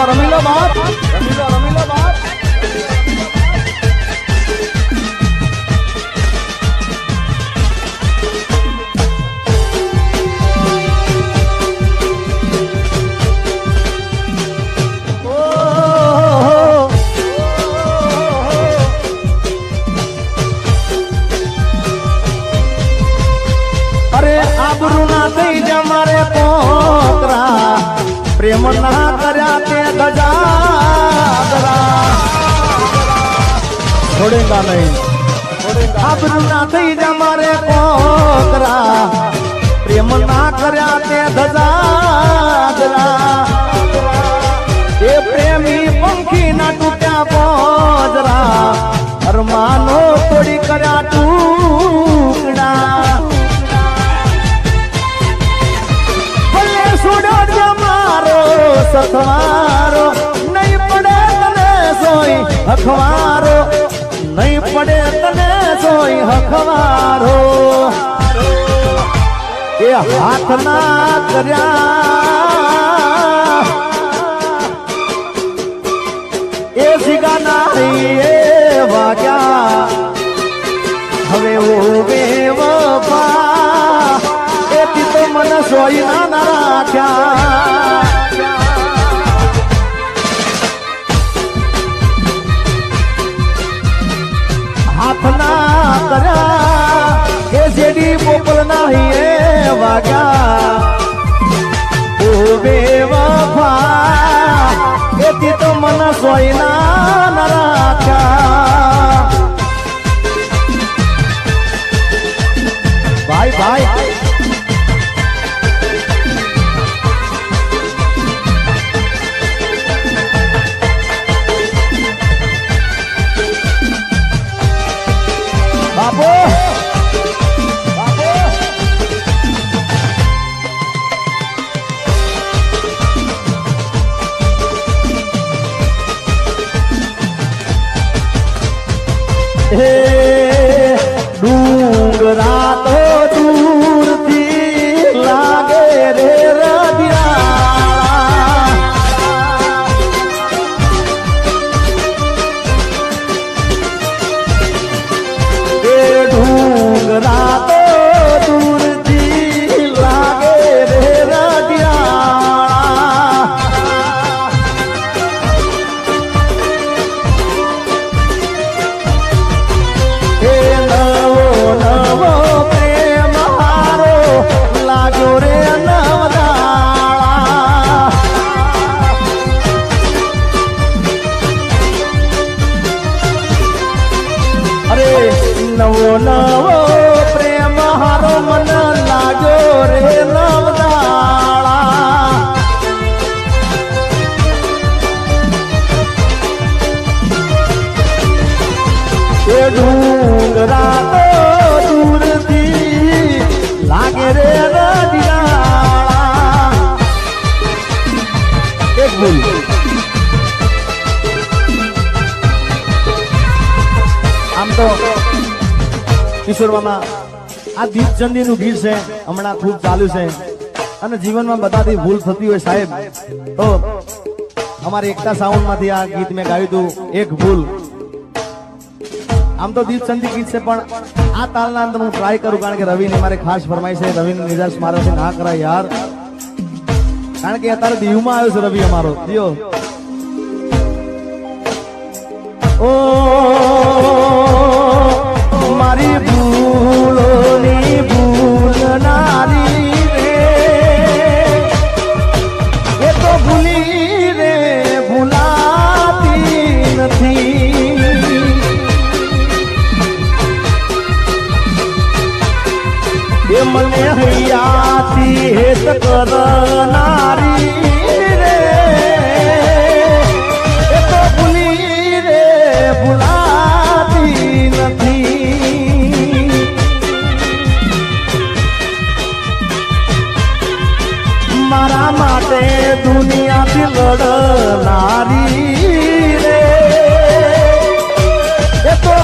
રમીલો બાપ, રમીલો બાપ. प्रेम ना करया के गजादरा छोड़ेगा नहीं, आबरू ना थई जमारे पोकरा प्रेम ना करया के गजादरा ये प्रेमी पंखी ना टूटा पोजरा अरमानो तोड़ी करया टूकड़ा भले सुडो सखवारो नहीं पड़े तने सोई हखवारो नहीं पड़े तने सोई हखवारो ये हाथ ना करया ये सिगाना ये वाजा हवे वो बेवफा एती तो मन सोई ना राख्या हाथना करया के जेडी पोपल नाही ए वाग्या ओ बेवफा एती तो मन सोईना न राख्या भाई भाई बाबू हे डूंगरा तो दूर थी लागे रे रदिया डूंगरा तो दूर थी लागे रे रदिया नवो नवो प्रेम हारो लागो रे नवदाळा अरे नवो नवो प्रेम हारो मन लागो रे नवदाळा ये डूंगरा तो दूर थी लागे रे रदियाळा एक भूल આમ તો કિશોરમાં આ દીપચંદીનું ગીત છે હમણાં ખૂબ ચાલ્યું છે અને જીવનમાં બધાથી ભૂલ થતી હોય સાહેબ તો અમારી એકતા સાઉન્ડમાંથી આ ગીત મેં ગાયું હતું એક ભૂલ આમ તો દીપચંદી ગીત છે પણ આ તાલના અંદર હું ટ્રાય કરું કારણ કે રવિની મારે ખાસ ફરમાઈ છે રવિની નિરાશ મારાથી ના કરાય યાર કારણ કે અત્યારે દીવમાં આવ્યો છે રવિ અમારો દિયો ઓ મારી ભૂલોની ભૂલનારી રે એ તો ભૂલી રે ભૂલાતી નથી ये मने हयाती हेत करनारी रे ये तो भूली रे भुलाती नहीं मारा माटे दुनिया थी लड़नारी रे ये तो